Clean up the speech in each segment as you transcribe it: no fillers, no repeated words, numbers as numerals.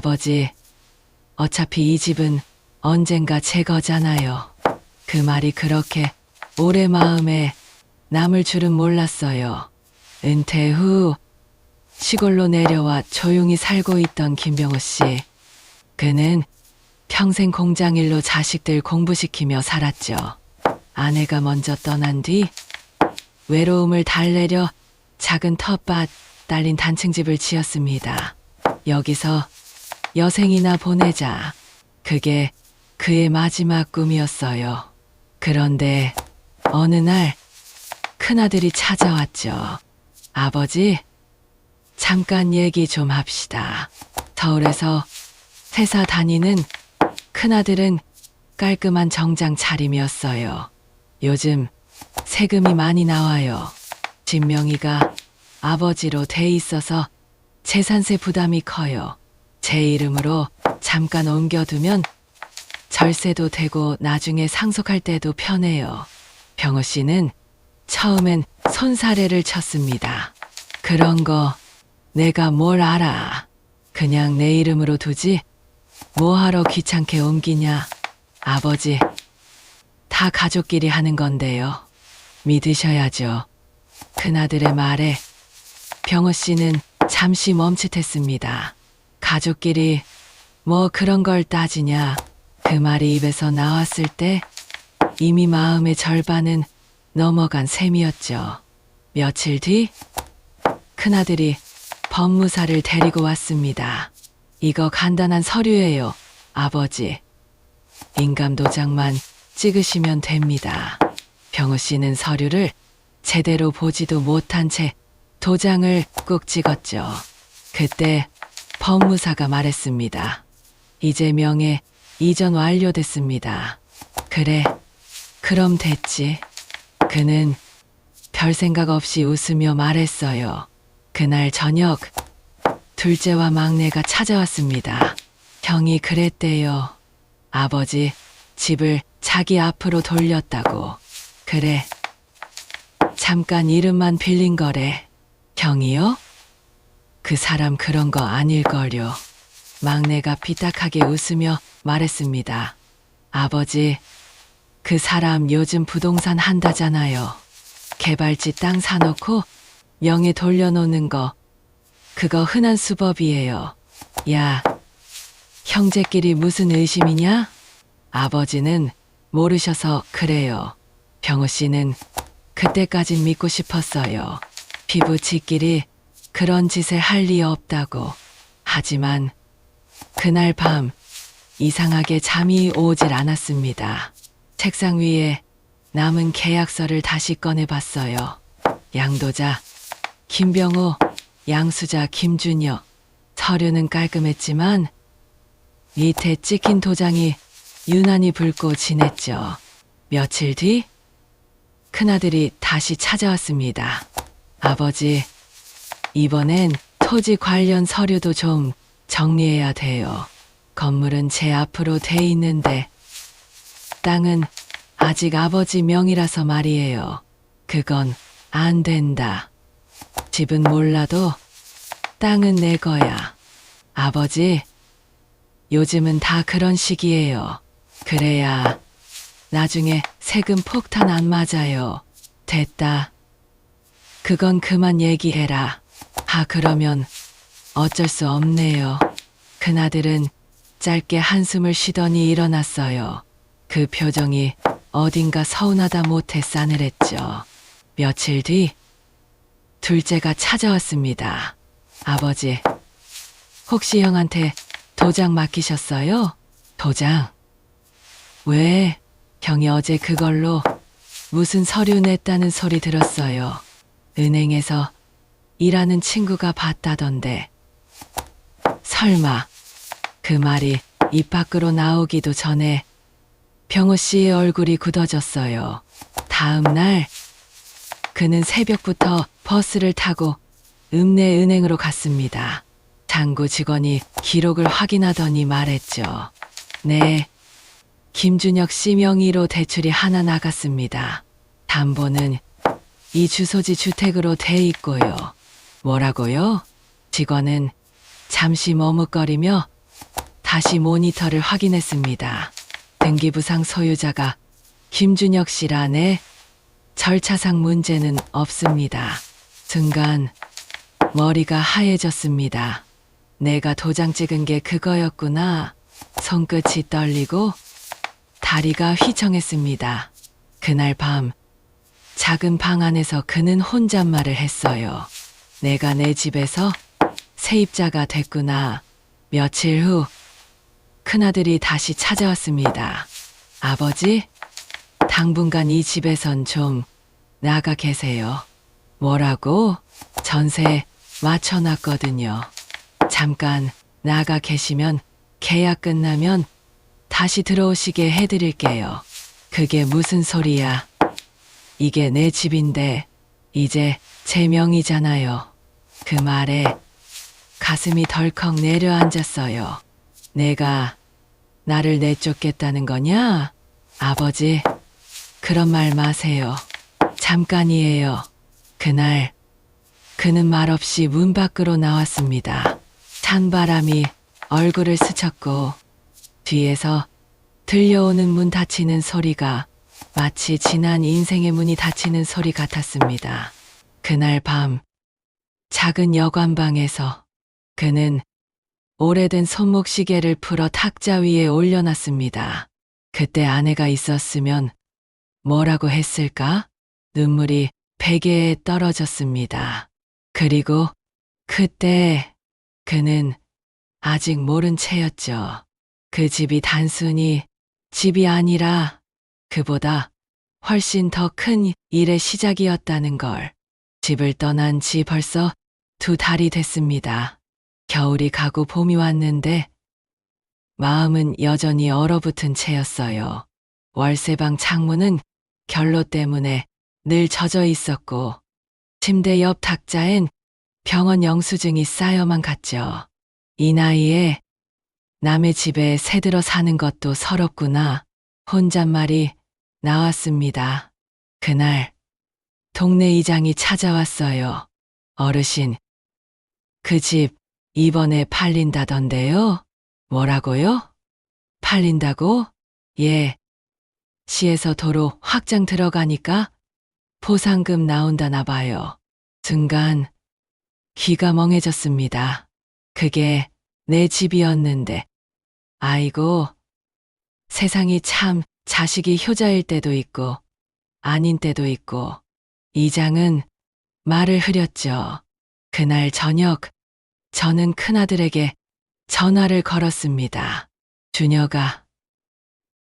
아버지, 어차피 이 집은 언젠가 제 거잖아요. 그 말이 그렇게 오래 마음에 남을 줄은 몰랐어요. 은퇴 후 시골로 내려와 조용히 살고 있던 김병호 씨. 그는 평생 공장 일로 자식들 공부시키며 살았죠. 아내가 먼저 떠난 뒤 외로움을 달래려 작은 텃밭 딸린 단층집을 지었습니다. 여기서 여생이나 보내자. 그게 그의 마지막 꿈이었어요. 그런데 어느 날 큰아들이 찾아왔죠. 아버지, 잠깐 얘기 좀 합시다. 서울에서 회사 다니는 큰아들은 깔끔한 정장 차림이었어요. 요즘 세금이 많이 나와요. 집 명의가 아버지로 돼 있어서 재산세 부담이 커요. 제 이름으로 잠깐 옮겨두면 절세도 되고 나중에 상속할 때도 편해요. 병호 씨는 처음엔 손사래를 쳤습니다. 그런 거 내가 뭘 알아. 그냥 내 이름으로 두지 뭐하러 귀찮게 옮기냐. 아버지, 다 가족끼리 하는 건데요. 믿으셔야죠. 큰아들의 말에 병호 씨는 잠시 멈칫했습니다. 가족끼리 뭐 그런 걸 따지냐. 그 말이 입에서 나왔을 때 이미 마음의 절반은 넘어간 셈이었죠. 며칠 뒤 큰아들이 법무사를 데리고 왔습니다. 이거 간단한 서류예요, 아버지. 인감도장만 찍으시면 됩니다. 병호 씨는 서류를 제대로 보지도 못한 채 도장을 꾹 찍었죠. 그때 법무사가 말했습니다. 이제 명예 이전 완료됐습니다. 그래, 그럼 됐지. 그는 별 생각 없이 웃으며 말했어요. 그날 저녁 둘째와 막내가 찾아왔습니다. 형이 그랬대요. 아버지, 집을 자기 앞으로 돌렸다고. 그래, 잠깐 이름만 빌린 거래. 형이요? 그 사람 그런 거 아닐걸요. 막내가 삐딱하게 웃으며 말했습니다. 아버지, 그 사람 요즘 부동산 한다잖아요. 개발지 땅 사놓고 명예 돌려놓는 거. 그거 흔한 수법이에요. 야, 형제끼리 무슨 의심이냐? 아버지는 모르셔서 그래요. 병호 씨는 그때까진 믿고 싶었어요. 피부치끼리 그런 짓을 할 리 없다고. 하지만 그날 밤 이상하게 잠이 오질 않았습니다. 책상 위에 남은 계약서를 다시 꺼내봤어요. 양도자 김병호, 양수자 김준혁. 서류는 깔끔했지만 밑에 찍힌 도장이 유난히 붉고 진했죠. 며칠 뒤 큰아들이 다시 찾아왔습니다. 아버지, 이번엔 토지 관련 서류도 좀 정리해야 돼요. 건물은 제 앞으로 돼 있는데 땅은 아직 아버지 명이라서 말이에요. 그건 안 된다. 집은 몰라도 땅은 내 거야. 아버지, 요즘은 다 그런 식이에요. 그래야 나중에 세금 폭탄 안 맞아요. 됐다. 그건 그만 얘기해라. 그러면 어쩔 수 없네요. 큰아들은 짧게 한숨을 쉬더니 일어났어요. 그 표정이 어딘가 서운하다 못해 싸늘했죠. 며칠 뒤 둘째가 찾아왔습니다. 아버지, 혹시 형한테 도장 맡기셨어요? 도장? 왜? 형이 어제 그걸로 무슨 서류 냈다는 소리 들었어요. 은행에서 일하는 친구가 봤다던데. 설마. 그 말이 입 밖으로 나오기도 전에 병호 씨의 얼굴이 굳어졌어요. 다음 날 그는 새벽부터 버스를 타고 읍내은행으로 갔습니다. 장고 직원이 기록을 확인하더니 말했죠. 네, 김준혁 씨 명의로 대출이 하나 나갔습니다. 담보는 이 주소지 주택으로 돼 있고요. 뭐라고요? 직원은 잠시 머뭇거리며 다시 모니터를 확인했습니다. 등기부상 소유자가 김준혁 씨라네. 절차상 문제는 없습니다. 순간 머리가 하얘졌습니다. 내가 도장 찍은 게 그거였구나. 손끝이 떨리고 다리가 휘청했습니다. 그날 밤 작은 방 안에서 그는 혼잣말을 했어요. 내가 내 집에서 세입자가 됐구나. 며칠 후 큰아들이 다시 찾아왔습니다. 아버지, 당분간 이 집에선 좀 나가 계세요. 뭐라고? 전세 맞춰놨거든요. 잠깐 나가 계시면 계약 끝나면 다시 들어오시게 해드릴게요. 그게 무슨 소리야? 이게 내 집인데 이제 제 명의잖아요. 그 말에 가슴이 덜컥 내려앉았어요. 내가 나를 내쫓겠다는 거냐? 아버지, 그런 말 마세요. 잠깐이에요. 그날 그는 말없이 문 밖으로 나왔습니다. 찬바람이 얼굴을 스쳤고 뒤에서 들려오는 문 닫히는 소리가 마치 지난 인생의 문이 닫히는 소리 같았습니다. 그날 밤 작은 여관방에서 그는 오래된 손목시계를 풀어 탁자 위에 올려놨습니다. 그때 아내가 있었으면 뭐라고 했을까? 눈물이 베개에 떨어졌습니다. 그리고 그때 그는 아직 모른 채였죠. 그 집이 단순히 집이 아니라 그보다 훨씬 더 큰 일의 시작이었다는 걸. 집을 떠난 지 벌써 2달이 됐습니다. 겨울이 가고 봄이 왔는데 마음은 여전히 얼어붙은 채였어요. 월세방 창문은 결로 때문에 늘 젖어 있었고 침대 옆 탁자엔 병원 영수증이 쌓여만 갔죠. 이 나이에 남의 집에 새들어 사는 것도 서럽구나. 혼잣말이 나왔습니다. 그날 동네 이장이 찾아왔어요. 어르신, 그 집 이번에 팔린다던데요? 뭐라고요? 팔린다고? 예. 시에서 도로 확장 들어가니까 보상금 나온다나 봐요. 순간 귀가 멍해졌습니다. 그게 내 집이었는데. 아이고, 세상이 참 자식이 효자일 때도 있고 아닌 때도 있고. 이장은 말을 흐렸죠. 그날 저녁 저는 큰아들에게 전화를 걸었습니다. 준혁아,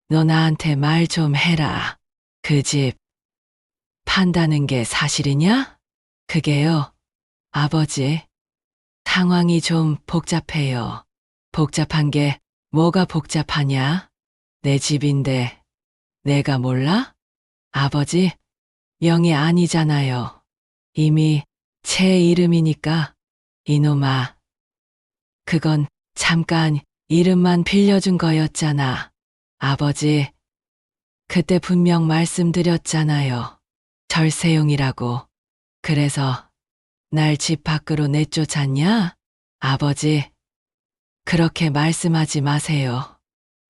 너 나한테 말 좀 해라. 그 집 판다는 게 사실이냐? 그게요, 아버지. 상황이 좀 복잡해요. 복잡한 게 뭐가 복잡하냐? 내 집인데 내가 몰라? 아버지, 명의 아니잖아요. 이미 제 이름이니까. 이놈아, 그건 잠깐 이름만 빌려준 거였잖아. 아버지, 그때 분명 말씀드렸잖아요. 절세용이라고. 그래서 날 집 밖으로 내쫓았냐? 아버지, 그렇게 말씀하지 마세요.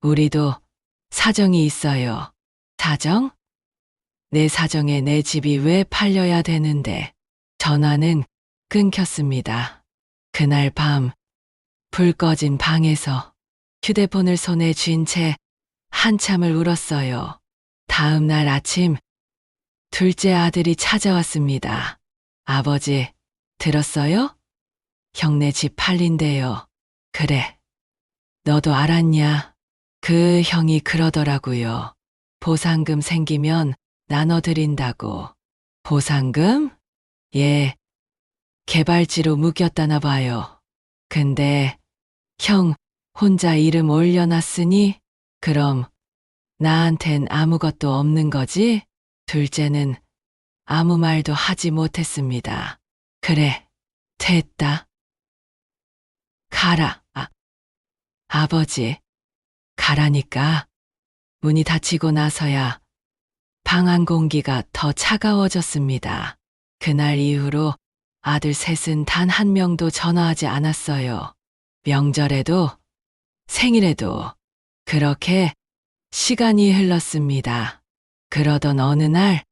우리도 사정이 있어요. 사정? 내 사정에 내 집이 왜 팔려야 되는데. 전화는 끊겼습니다. 그날 밤 불 꺼진 방에서 휴대폰을 손에 쥔 채 한참을 울었어요. 다음 날 아침 둘째 아들이 찾아왔습니다. 아버지, 들었어요? 형네 집 팔린대요. 그래. 너도 알았냐? 그 형이 그러더라고요. 보상금 생기면 나눠드린다고. 보상금? 예. 개발지로 묶였다나 봐요. 근데 형 혼자 이름 올려놨으니 그럼 나한텐 아무것도 없는 거지? 둘째는 아무 말도 하지 못했습니다. 그래, 됐다. 가라. 아버지, 가라니까. 문이 닫히고 나서야 방 안 공기가 더 차가워졌습니다. 그날 이후로 아들 셋은 단 한 명도 전화하지 않았어요. 명절에도 생일에도 그렇게 시간이 흘렀습니다. 그러던 어느 날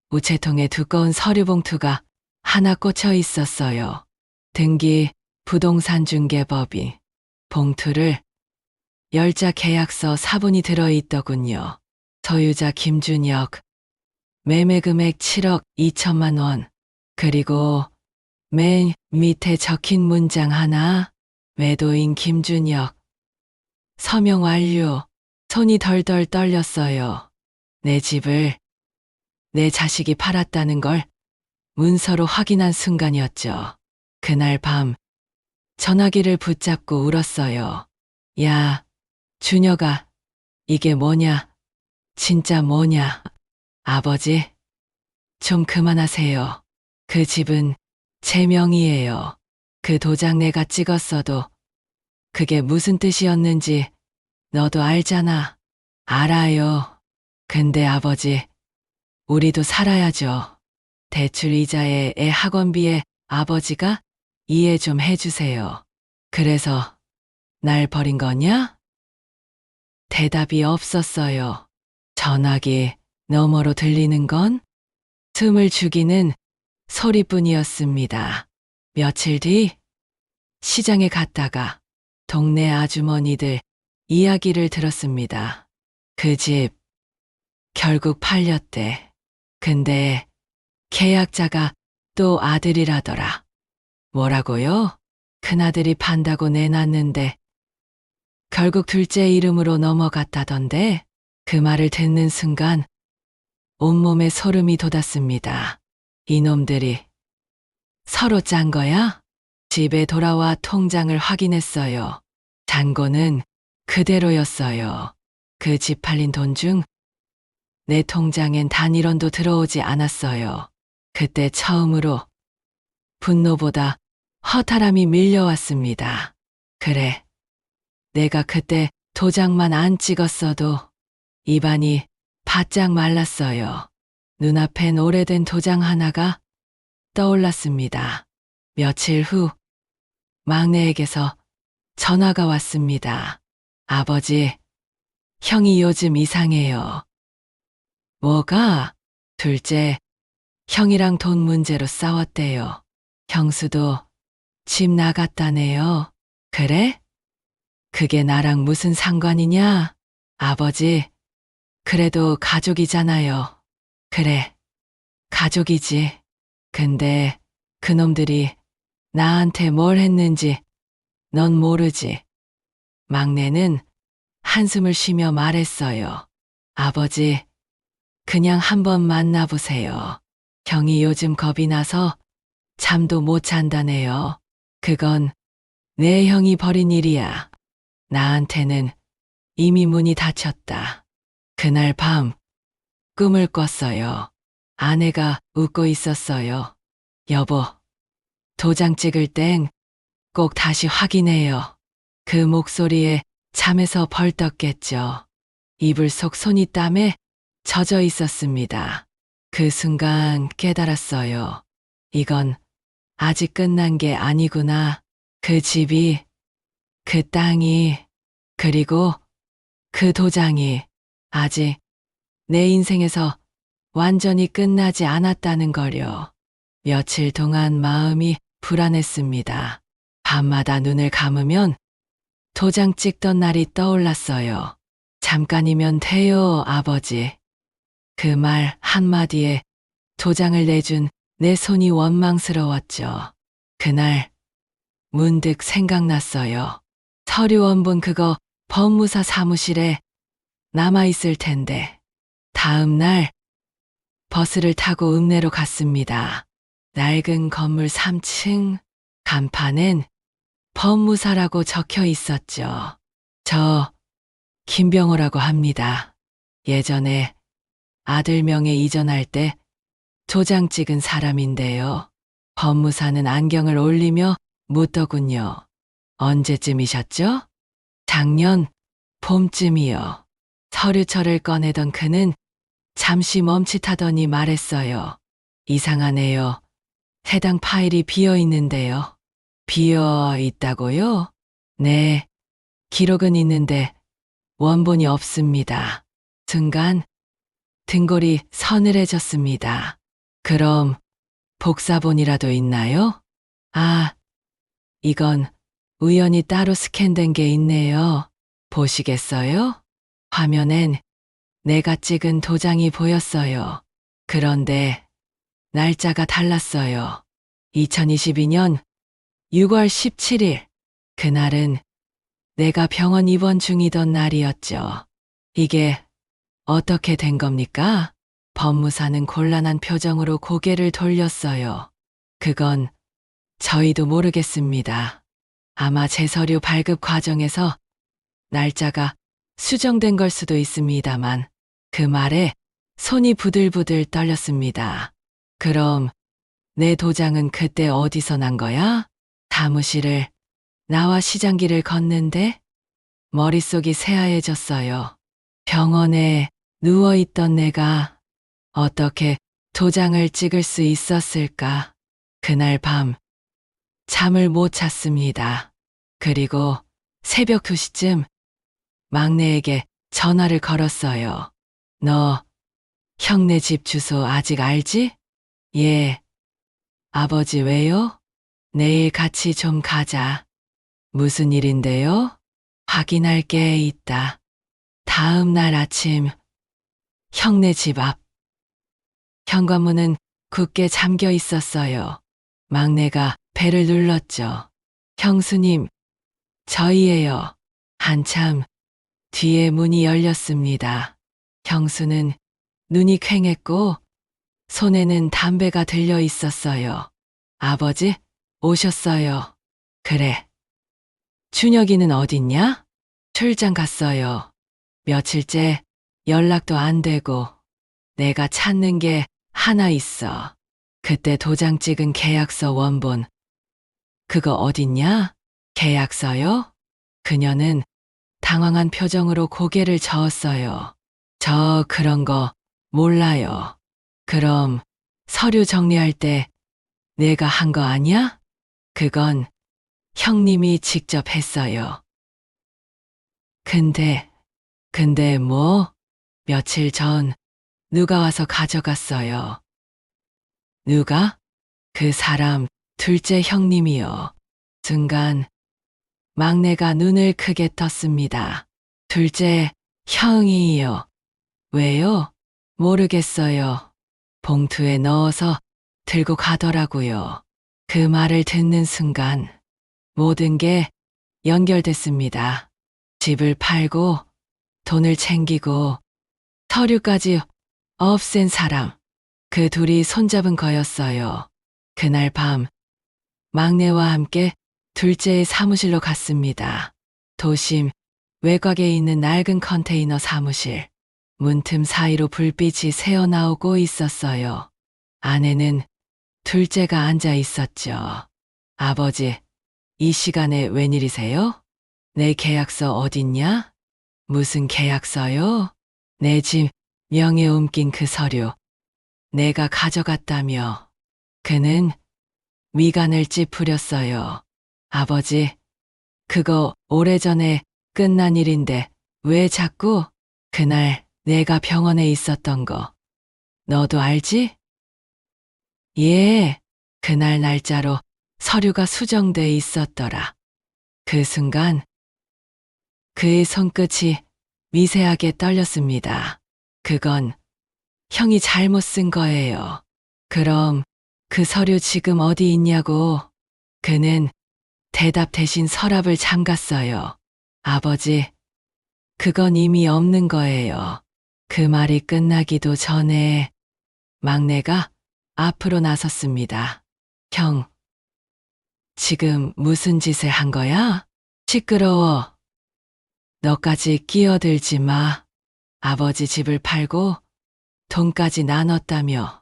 우체통에 두꺼운 서류 봉투가 하나 꽂혀 있었어요. 등기 부동산 중개법인. 봉투를 열자 계약서 사본이 들어있더군요. 소유자 김준혁, 매매금액 7억 2천만 원. 그리고 맨 밑에 적힌 문장 하나, 매도인 김준혁. 서명 완료. 손이 덜덜 떨렸어요. 내 집을 내 자식이 팔았다는 걸 문서로 확인한 순간이었죠. 그날 밤 전화기를 붙잡고 울었어요. 야, 준혁아, 이게 뭐냐? 진짜 뭐냐? 아버지, 좀 그만하세요. 그 집은 제 명의예요. 그 도장 내가 찍었어도 그게 무슨 뜻이었는지 너도 알잖아. 알아요. 근데 아버지, 우리도 살아야죠. 대출 이자에 애 학원비에 아버지가 이해 좀 해주세요. 그래서 날 버린 거냐? 대답이 없었어요. 전화기 너머로 들리는 건 숨을 죽이는 소리뿐이었습니다. 며칠 뒤 시장에 갔다가 동네 아주머니들 이야기를 들었습니다. 그 집 결국 팔렸대. 근데 계약자가 또 아들이라더라. 뭐라고요? 큰아들이 판다고 내놨는데 결국 둘째 이름으로 넘어갔다던데. 그 말을 듣는 순간 온몸에 소름이 돋았습니다. 이놈들이 서로 짠 거야? 집에 돌아와 통장을 확인했어요. 잔고는 그대로였어요. 그 집 팔린 돈 중 내 통장엔 단 1원도 들어오지 않았어요. 그때 처음으로 분노보다 허탈함이 밀려왔습니다. 그래, 내가 그때 도장만 안 찍었어도 입안이 바짝 말랐어요. 눈앞엔 오래된 도장 하나가 떠올랐습니다. 며칠 후 막내에게서 전화가 왔습니다. 아버지, 형이 요즘 이상해요. 뭐가? 둘째, 형이랑 돈 문제로 싸웠대요. 형수도 집 나갔다네요. 그래? 그게 나랑 무슨 상관이냐? 아버지, 그래도 가족이잖아요. 그래, 가족이지. 근데 그놈들이 나한테 뭘 했는지 넌 모르지. 막내는 한숨을 쉬며 말했어요. 아버지, 그냥 한번 만나보세요. 형이 요즘 겁이 나서 잠도 못 잔다네요. 그건 내 형이 벌인 일이야. 나한테는 이미 문이 닫혔다. 그날 밤 꿈을 꿨어요. 아내가 웃고 있었어요. 여보, 도장 찍을 땐 꼭 다시 확인해요. 그 목소리에 잠에서 벌떡 깼죠. 이불 속 손이 땀에 젖어 있었습니다. 그 순간 깨달았어요. 이건 아직 끝난 게 아니구나. 그 집이, 그 땅이, 그리고 그 도장이 아직 내 인생에서 완전히 끝나지 않았다는 거요. 며칠 동안 마음이 불안했습니다. 밤마다 눈을 감으면 도장 찍던 날이 떠올랐어요. 잠깐이면 돼요, 아버지. 그 말 한마디에 도장을 내준 내 손이 원망스러웠죠. 그날 문득 생각났어요. 서류 원본 그거 법무사 사무실에 남아있을 텐데. 다음 날 버스를 타고 읍내로 갔습니다. 낡은 건물 3층 간판엔 법무사라고 적혀 있었죠. 저 김병호라고 합니다. 예전에 아들 명에 이전할 때 도장 찍은 사람인데요. 법무사는 안경을 올리며 묻더군요. 언제쯤이셨죠? 작년 봄쯤이요. 서류철을 꺼내던 그는 잠시 멈칫하더니 말했어요. 이상하네요. 해당 파일이 비어 있는데요. 비어 있다고요? 네. 기록은 있는데 원본이 없습니다. 순간 등골이 서늘해졌습니다. 그럼 복사본이라도 있나요? 아, 이건 우연히 따로 스캔된 게 있네요. 보시겠어요? 화면엔 내가 찍은 도장이 보였어요. 그런데 날짜가 달랐어요. 2022년 6월 17일. 그날은 내가 병원 입원 중이던 날이었죠. 이게 어떻게 된 겁니까? 법무사는 곤란한 표정으로 고개를 돌렸어요. 그건 저희도 모르겠습니다. 아마 제 서류 발급 과정에서 날짜가 수정된 걸 수도 있습니다만 그 말에 손이 부들부들 떨렸습니다. 그럼 내 도장은 그때 어디서 난 거야? 사무실을 나와 시장길을 걷는데 머릿속이 새하얘졌어요. 병원에 누워있던 내가 어떻게 도장을 찍을 수 있었을까? 그날 밤 잠을 못 잤습니다. 그리고 새벽 2시쯤 막내에게 전화를 걸었어요. 너 형네 집 주소 아직 알지? 예. 아버지 왜요? 내일 같이 좀 가자. 무슨 일인데요? 확인할 게 있다. 다음 날 아침 형네 집 앞 현관문은 굳게 잠겨 있었어요. 막내가 벨을 눌렀죠. 형수님, 저희예요. 한참 뒤에 문이 열렸습니다. 형수는 눈이 퀭했고 손에는 담배가 들려 있었어요. 아버지, 오셨어요. 그래. 준혁이는 어딨냐? 출장 갔어요. 며칠째 연락도 안 되고 내가 찾는 게 하나 있어. 그때 도장 찍은 계약서 원본. 그거 어딨냐? 계약서요? 그녀는 당황한 표정으로 고개를 저었어요. 저 그런 거 몰라요. 그럼 서류 정리할 때 내가 한 거 아니야? 그건 형님이 직접 했어요. 근데 뭐? 며칠 전 누가 와서 가져갔어요. 누가? 그 사람 둘째 형님이요. 순간 막내가 눈을 크게 떴습니다. 둘째 형이요. 왜요? 모르겠어요. 봉투에 넣어서 들고 가더라고요. 그 말을 듣는 순간 모든 게 연결됐습니다. 집을 팔고 돈을 챙기고 서류까지 없앤 사람. 그 둘이 손잡은 거였어요. 그날 밤 막내와 함께 둘째의 사무실로 갔습니다. 도심 외곽에 있는 낡은 컨테이너 사무실. 문틈 사이로 불빛이 새어나오고 있었어요. 안에는 둘째가 앉아 있었죠. 아버지, 이 시간에 웬일이세요? 내 계약서 어딨냐? 무슨 계약서요? 내 집 명에 옮긴 그 서류. 내가 가져갔다며. 그는 미간을 찌푸렸어요. 아버지, 그거 오래전에 끝난 일인데 왜 자꾸 그날 내가 병원에 있었던 거 너도 알지? 예, 그날 날짜로 서류가 수정돼 있었더라. 그 순간 그의 손끝이 미세하게 떨렸습니다. 그건 형이 잘못 쓴 거예요. 그럼 그 서류 지금 어디 있냐고. 그는 대답 대신 서랍을 잠갔어요. 아버지, 그건 이미 없는 거예요. 그 말이 끝나기도 전에 막내가 앞으로 나섰습니다. 형, 지금 무슨 짓을 한 거야? 시끄러워. 너까지 끼어들지 마. 아버지 집을 팔고 돈까지 나눴다며.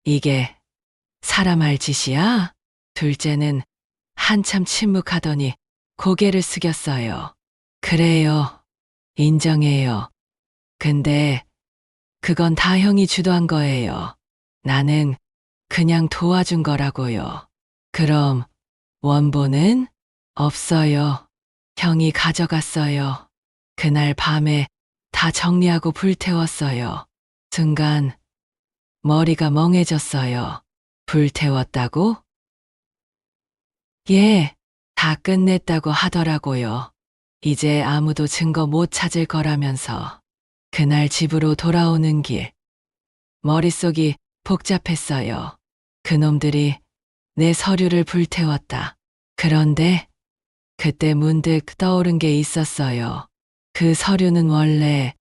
이게 사람 할 짓이야? 둘째는 한참 침묵하더니 고개를 숙였어요. 그래요. 인정해요. 근데 그건 다 형이 주도한 거예요. 나는 그냥 도와준 거라고요. 그럼 원본은? 없어요. 형이 가져갔어요. 그날 밤에 다 정리하고 불태웠어요. 순간 머리가 멍해졌어요. 불태웠다고? 예, 다 끝냈다고 하더라고요. 이제 아무도 증거 못 찾을 거라면서. 그날 집으로 돌아오는 길, 머릿속이 복잡했어요. 그놈들이 내 서류를 불태웠다. 그런데 그때 문득 떠오른 게 있었어요. 그 서류는 원래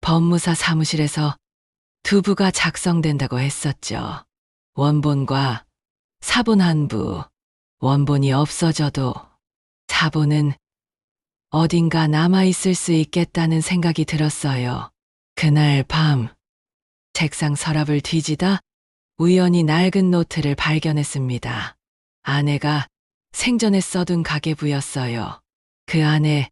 법무사 사무실에서 두부가 작성된다고 했었죠. 원본과 사본 한 부. 원본이 없어져도 사본은 어딘가 남아있을 수 있겠다는 생각이 들었어요. 그날 밤 책상 서랍을 뒤지다 우연히 낡은 노트를 발견했습니다. 아내가 생전에 써둔 가계부였어요. 그 안에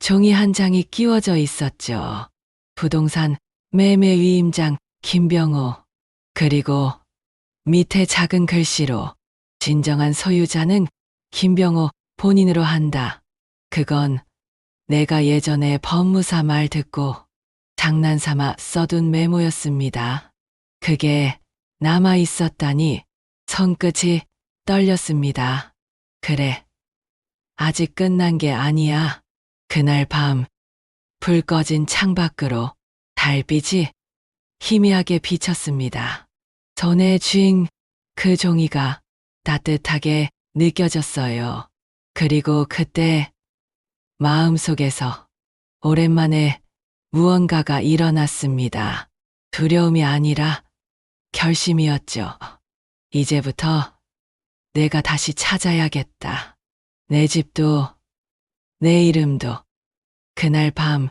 종이 한 장이 끼워져 있었죠. 부동산 매매 위임장 김병호. 그리고 밑에 작은 글씨로 진정한 소유자는 김병호 본인으로 한다. 그건 내가 예전에 법무사 말 듣고 장난삼아 써둔 메모였습니다. 그게 남아 있었다니 손끝이 떨렸습니다. 그래, 아직 끝난 게 아니야. 그날 밤 불 꺼진 창밖으로 달빛이 희미하게 비쳤습니다. 손에 쥔 그 종이가 따뜻하게 느껴졌어요. 그리고 그때 마음속에서 오랜만에 무언가가 일어났습니다. 두려움이 아니라 결심이었죠. 이제부터 내가 다시 찾아야겠다. 내 집도, 내 이름도. 그날 밤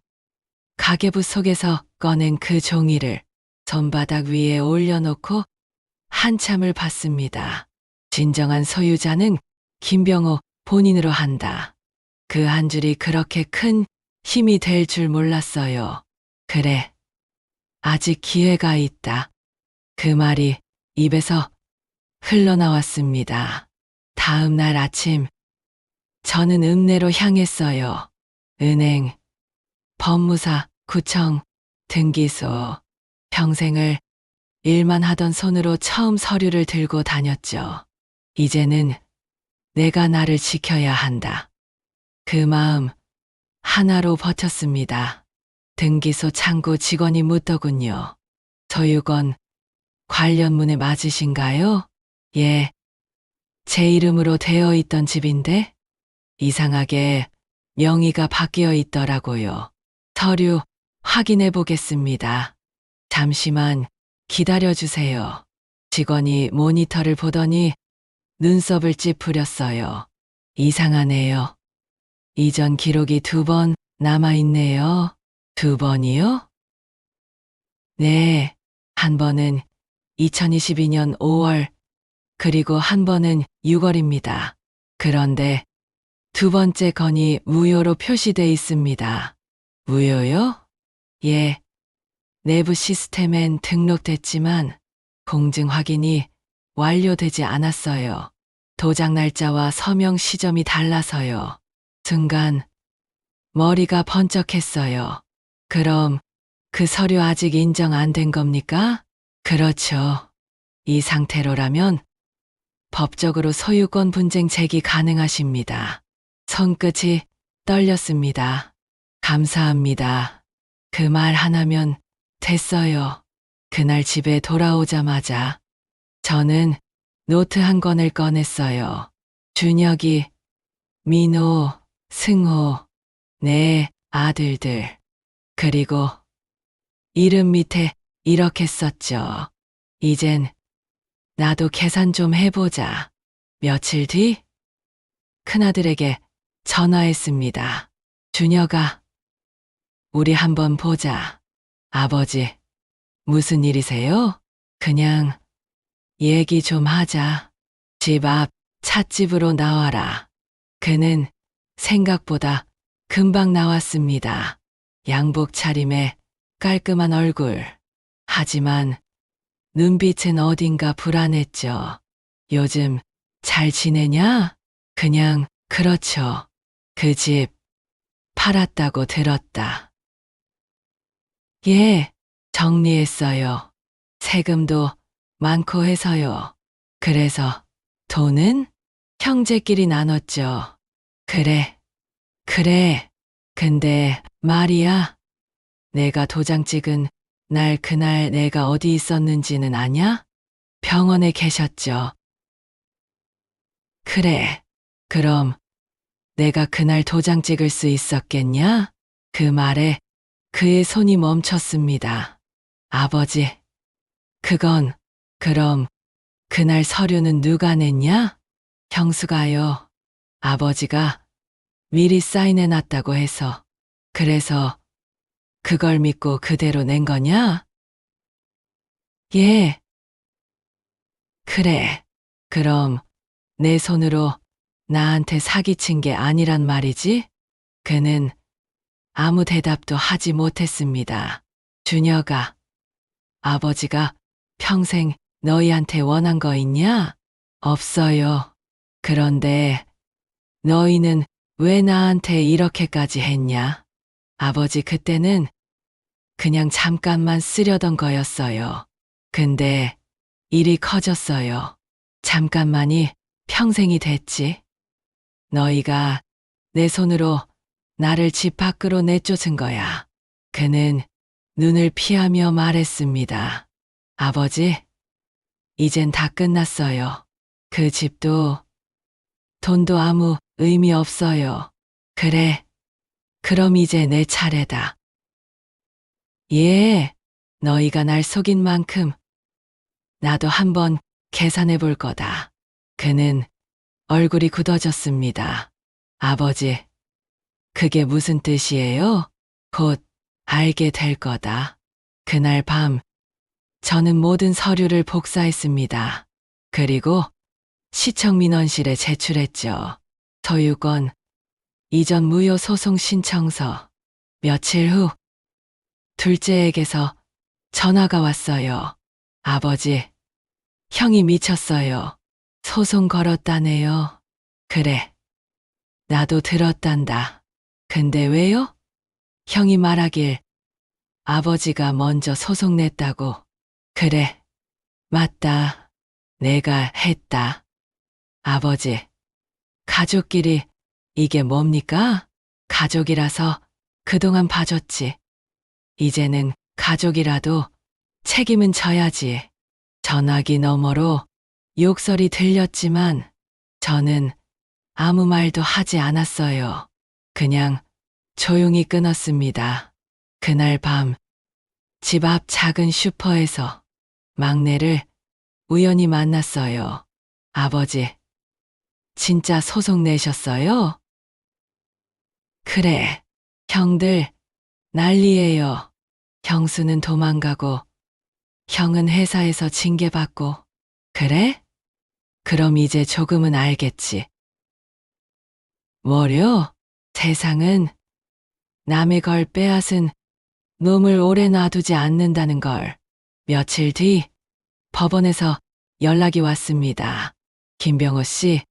가계부 속에서 꺼낸 그 종이를 손바닥 위에 올려놓고 한참을 봤습니다. 진정한 소유자는 김병호 본인으로 한다. 그 한 줄이 그렇게 큰 힘이 될 줄 몰랐어요. 그래, 아직 기회가 있다. 그 말이 입에서 흘러나왔습니다. 다음 날 아침, 저는 읍내로 향했어요. 은행, 법무사, 구청, 등기소. 평생을 일만 하던 손으로 처음 서류를 들고 다녔죠. 이제는 내가 나를 지켜야 한다. 그 마음 하나로 버텼습니다. 등기소 창구 직원이 묻더군요. 소유권 관련문에 맞으신가요? 예, 제 이름으로 되어 있던 집인데 이상하게 명의가 바뀌어 있더라고요. 서류 확인해 보겠습니다. 잠시만 기다려 주세요. 직원이 모니터를 보더니 눈썹을 찌푸렸어요. 이상하네요. 이전 기록이 2번 남아있네요. 2번이요? 네, 한 번은 2022년 5월, 그리고 한 번은 6월입니다. 그런데 2번째 건이 무효로 표시돼 있습니다. 무효요? 예, 내부 시스템엔 등록됐지만 공증 확인이 완료되지 않았어요. 도장 날짜와 서명 시점이 달라서요. 순간 머리가 번쩍했어요. 그럼 그 서류 아직 인정 안 된 겁니까? 그렇죠. 이 상태로라면 법적으로 소유권 분쟁 제기 가능하십니다. 손끝이 떨렸습니다. 감사합니다. 그 말 하나면 됐어요. 그날 집에 돌아오자마자 저는 노트 한 권을 꺼냈어요. 준혁이, 민호, 승호, 네 아들들. 그리고 이름 밑에 이렇게 썼죠. 이젠 나도 계산 좀 해보자. 며칠 뒤 큰아들에게 전화했습니다. 준혁아, 우리 한번 보자. 아버지, 무슨 일이세요? 그냥 얘기 좀 하자. 집 앞 찻집으로 나와라. 그는 생각보다 금방 나왔습니다. 양복 차림에 깔끔한 얼굴. 하지만 눈빛은 어딘가 불안했죠. 요즘 잘 지내냐? 그냥 그렇죠. 그 집 팔았다고 들었다. 예, 정리했어요. 세금도 많고 해서요. 그래서 돈은 형제끼리 나눴죠. 그래, 그래. 근데 말이야, 내가 도장 찍은 날 그날 내가 어디 있었는지는 아냐? 병원에 계셨죠. 그래. 그럼 내가 그날 도장 찍을 수 있었겠냐? 그 말에 그의 손이 멈췄습니다. 아버지, 그건, 그럼 그날 서류는 누가 냈냐? 형수가요. 아버지가 미리 사인해놨다고 해서. 그래서 그걸 믿고 그대로 낸 거냐? 예. 그래. 그럼 내 손으로 나한테 사기친 게 아니란 말이지? 그는 아무 대답도 하지 못했습니다. 준혁아, 아버지가 평생 너희한테 원한 거 있냐? 없어요. 그런데 너희는 왜 나한테 이렇게까지 했냐? 아버지 그때는 그냥 잠깐만 쓰려던 거였어요. 근데 일이 커졌어요. 잠깐만이 평생이 됐지. 너희가 내 손으로 나를 집 밖으로 내쫓은 거야. 그는 눈을 피하며 말했습니다. 아버지, 이젠 다 끝났어요. 그 집도 돈도 아무 의미 없어요. 그래, 그럼 이제 내 차례다. 예, 너희가 날 속인 만큼 나도 한번 계산해 볼 거다. 그는 얼굴이 굳어졌습니다. 아버지, 그게 무슨 뜻이에요? 곧 알게 될 거다. 그날 밤 저는 모든 서류를 복사했습니다. 그리고 시청 민원실에 제출했죠. 소유권 이전 무효 소송 신청서. 며칠 후 둘째에게서 전화가 왔어요. 아버지, 형이 미쳤어요. 소송 걸었다네요. 그래, 나도 들었단다. 근데 왜요? 형이 말하길 아버지가 먼저 소송 냈다고. 그래, 맞다. 내가 했다. 아버지, 가족끼리 이게 뭡니까? 가족이라서 그동안 봐줬지. 이제는 가족이라도 책임은 져야지. 전화기 너머로 욕설이 들렸지만 저는 아무 말도 하지 않았어요. 그냥 조용히 끊었습니다. 그날 밤 집 앞 작은 슈퍼에서 막내를 우연히 만났어요. 아버지, 진짜 소송 내셨어요? 그래, 형들 난리예요. 형수는 도망가고 형은 회사에서 징계받고. 그래? 그럼 이제 조금은 알겠지. 뭐려? 세상은 남의 걸 빼앗은 놈을 오래 놔두지 않는다는 걸. 며칠 뒤 법원에서 연락이 왔습니다. 김병호 씨,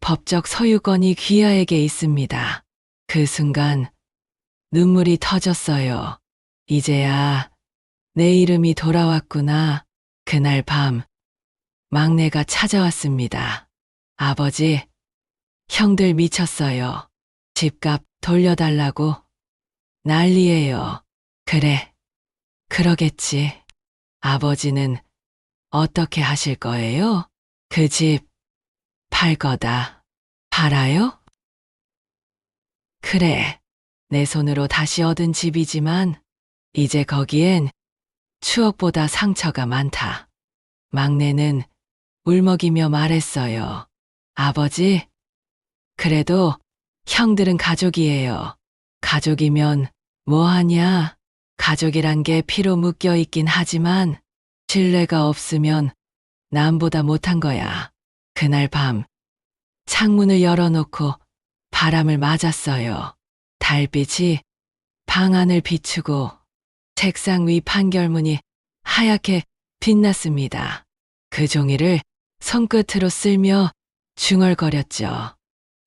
법적 소유권이 귀하에게 있습니다. 그 순간 눈물이 터졌어요. 이제야 내 이름이 돌아왔구나. 그날 밤 막내가 찾아왔습니다. 아버지, 형들 미쳤어요. 집값 돌려달라고. 난리예요. 그래, 그러겠지. 아버지는 어떻게 하실 거예요? 그 집 팔 거다. 팔아요? 그래, 내 손으로 다시 얻은 집이지만 이제 거기엔 추억보다 상처가 많다. 막내는 울먹이며 말했어요. 아버지, 그래도 형들은 가족이에요. 가족이면 뭐하냐? 가족이란 게 피로 묶여 있긴 하지만 신뢰가 없으면 남보다 못한 거야. 그날 밤 창문을 열어놓고 바람을 맞았어요. 달빛이 방 안을 비추고 책상 위 판결문이 하얗게 빛났습니다. 그 종이를 손끝으로 쓸며 중얼거렸죠.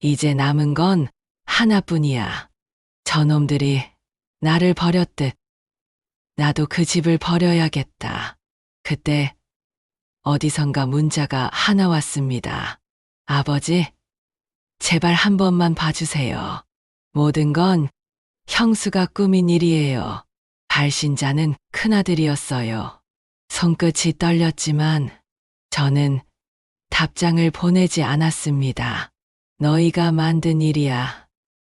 이제 남은 건 하나뿐이야. 저놈들이 나를 버렸듯 나도 그 집을 버려야겠다. 그때 어디선가 문자가 하나 왔습니다. 아버지, 제발 한 번만 봐주세요. 모든 건 형수가 꾸민 일이에요. 발신자는 큰아들이었어요. 손끝이 떨렸지만 저는 답장을 보내지 않았습니다. 너희가 만든 일이야.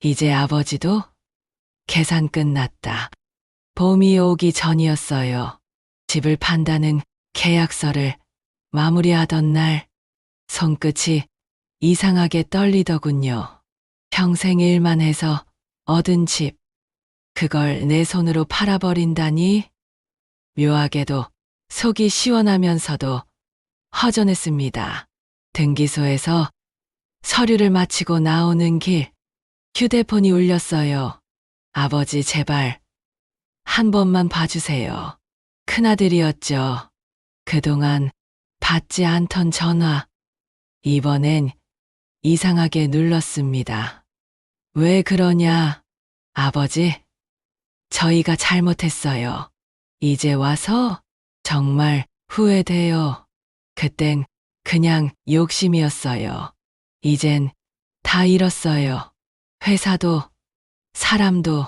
이제 아버지도 계산 끝났다. 봄이 오기 전이었어요. 집을 판다는 계약서를 마무리하던 날 손끝이 이상하게 떨리더군요. 평생 일만 해서 얻은 집, 그걸 내 손으로 팔아버린다니 묘하게도 속이 시원하면서도 허전했습니다. 등기소에서 서류를 마치고 나오는 길, 휴대폰이 울렸어요. 아버지 제발 한 번만 봐주세요. 큰아들이었죠. 그동안 받지 않던 전화, 이번엔 이상하게 눌렀습니다. 왜 그러냐, 아버지. 저희가 잘못했어요. 이제 와서 정말 후회돼요. 그땐 그냥 욕심이었어요. 이젠 다 잃었어요. 회사도, 사람도.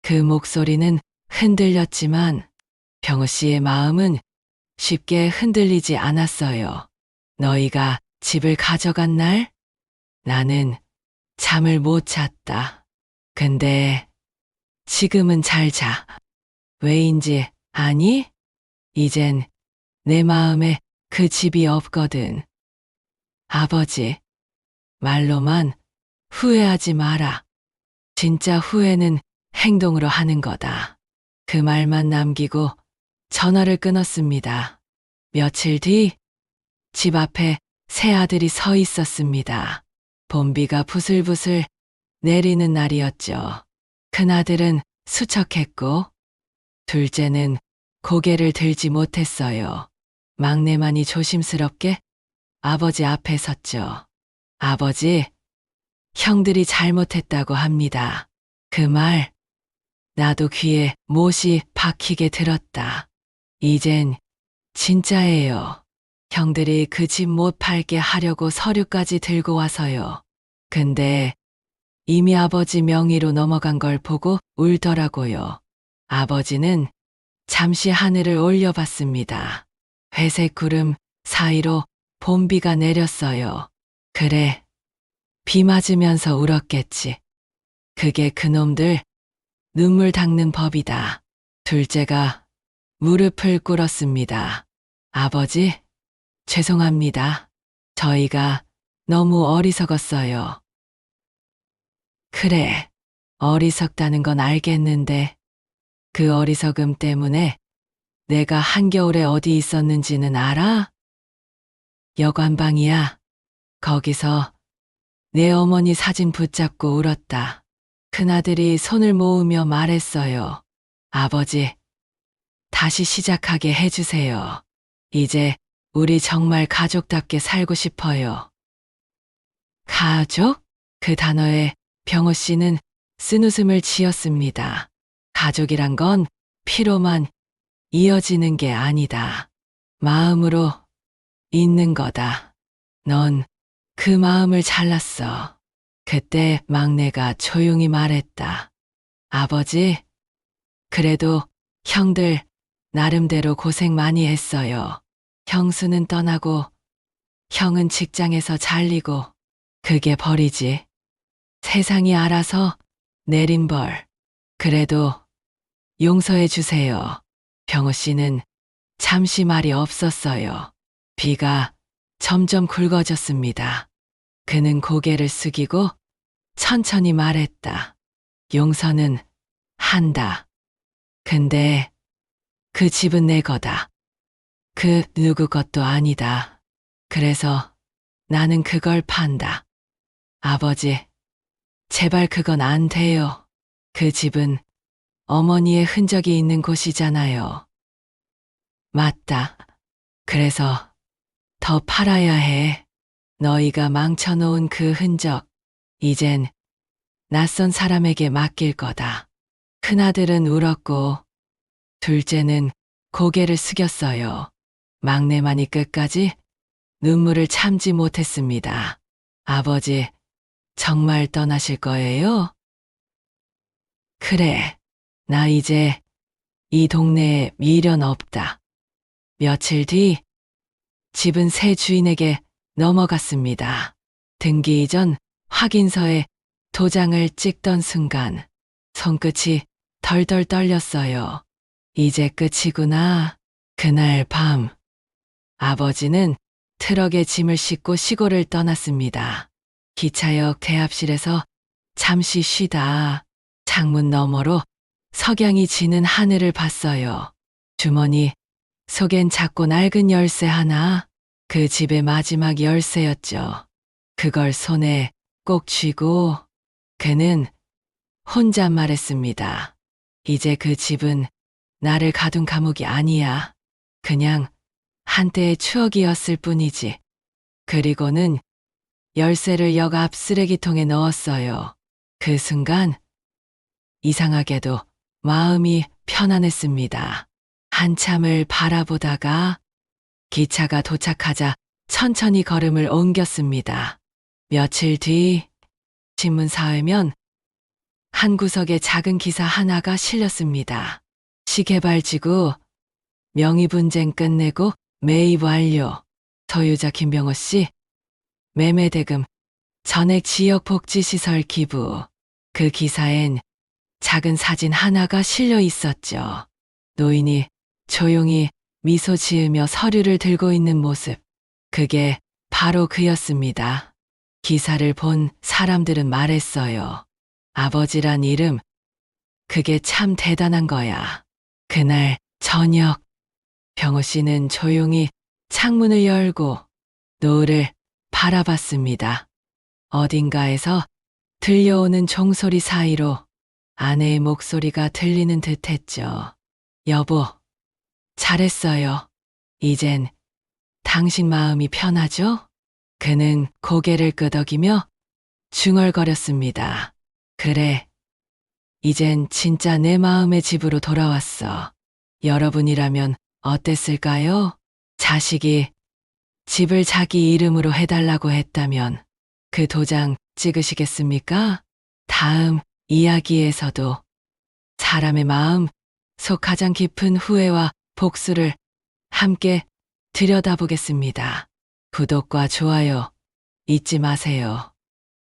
그 목소리는 흔들렸지만 병호 씨의 마음은 쉽게 흔들리지 않았어요. 너희가 집을 가져간 날 나는 잠을 못 잤다. 근데 지금은 잘 자. 왜인지 아니? 이젠 내 마음에 그 집이 없거든. 아버지, 말로만 후회하지 마라. 진짜 후회는 행동으로 하는 거다. 그 말만 남기고 전화를 끊었습니다. 며칠 뒤 집 앞에 새 아들이 서 있었습니다. 봄비가 부슬부슬 내리는 날이었죠. 큰아들은 수척했고 둘째는 고개를 들지 못했어요. 막내만이 조심스럽게 아버지 앞에 섰죠. 아버지, 형들이 잘못했다고 합니다. 그 말 나도 귀에 못이 박히게 들었다. 이젠 진짜예요. 형들이 그 집 못 팔게 하려고 서류까지 들고 와서요. 근데 이미 아버지 명의로 넘어간 걸 보고 울더라고요. 아버지는 잠시 하늘을 올려봤습니다. 회색 구름 사이로 봄비가 내렸어요. 그래, 비 맞으면서 울었겠지. 그게 그놈들 눈물 닦는 법이다. 둘째가 무릎을 꿇었습니다. 아버지, 죄송합니다. 저희가 너무 어리석었어요. 그래, 어리석다는 건 알겠는데 그 어리석음 때문에 내가 한겨울에 어디 있었는지는 알아? 여관방이야. 거기서 내 어머니 사진 붙잡고 울었다. 큰아들이 손을 모으며 말했어요. 아버지, 다시 시작하게 해주세요. 이제 우리 정말 가족답게 살고 싶어요. 가족? 그 단어에 병호 씨는 쓴웃음을 지었습니다. 가족이란 건 피로만 이어지는 게 아니다. 마음으로 있는 거다. 넌 그 마음을 잘랐어. 그때 막내가 조용히 말했다. 아버지, 그래도 형들 나름대로 고생 많이 했어요. 형수는 떠나고 형은 직장에서 잘리고 그게 벌이지. 세상이 알아서 내린 벌. 그래도 용서해 주세요. 병호 씨는 잠시 말이 없었어요. 비가 점점 굵어졌습니다. 그는 고개를 숙이고 천천히 말했다. 용서는 한다. 근데 그 집은 내 거다. 그 누구 것도 아니다. 그래서 나는 그걸 판다. 아버지, 제발 그건 안 돼요. 그 집은 어머니의 흔적이 있는 곳이잖아요. 맞다. 그래서 더 팔아야 해. 너희가 망쳐놓은 그 흔적, 이젠 낯선 사람에게 맡길 거다. 큰아들은 울었고 둘째는 고개를 숙였어요. 막내만이 끝까지 눈물을 참지 못했습니다. 아버지, 정말 떠나실 거예요? 그래, 나 이제 이 동네에 미련 없다. 며칠 뒤 집은 새 주인에게 넘어갔습니다. 등기 이전 확인서에 도장을 찍던 순간 손끝이 덜덜 떨렸어요. 이제 끝이구나. 그날 밤 아버지는 트럭에 짐을 싣고 시골을 떠났습니다. 기차역 대합실에서 잠시 쉬다 창문 너머로 석양이 지는 하늘을 봤어요. 주머니 속엔 작고 낡은 열쇠 하나, 그 집의 마지막 열쇠였죠. 그걸 손에 꼭 쥐고 그는 혼자 말했습니다. 이제 그 집은 나를 가둔 감옥이 아니야. 그냥 한때의 추억이었을 뿐이지. 그리고는 열쇠를 역 앞 쓰레기통에 넣었어요. 그 순간 이상하게도 마음이 편안했습니다. 한참을 바라보다가 기차가 도착하자 천천히 걸음을 옮겼습니다. 며칠 뒤 신문사회면 한 구석에 작은 기사 하나가 실렸습니다. 시개발지구 명의 분쟁 끝내고 매입 완료. 소유자 김병호 씨 매매 대금 전액 지역 복지시설 기부. 그 기사엔 작은 사진 하나가 실려 있었죠. 노인이 조용히 미소 지으며 서류를 들고 있는 모습. 그게 바로 그였습니다. 기사를 본 사람들은 말했어요. 아버지란 이름, 그게 참 대단한 거야. 그날 저녁, 병호 씨는 조용히 창문을 열고 노을을 바라봤습니다. 어딘가에서 들려오는 종소리 사이로 아내의 목소리가 들리는 듯했죠. 여보, 잘했어요. 이젠 당신 마음이 편하죠? 그는 고개를 끄덕이며 중얼거렸습니다. 그래, 이젠 진짜 내 마음의 집으로 돌아왔어. 여러분이라면 어땠을까요? 자식이 집을 자기 이름으로 해달라고 했다면 그 도장 찍으시겠습니까? 다음 이야기에서도 사람의 마음 속 가장 깊은 후회와 복수를 함께 들여다보겠습니다. 구독과 좋아요 잊지 마세요.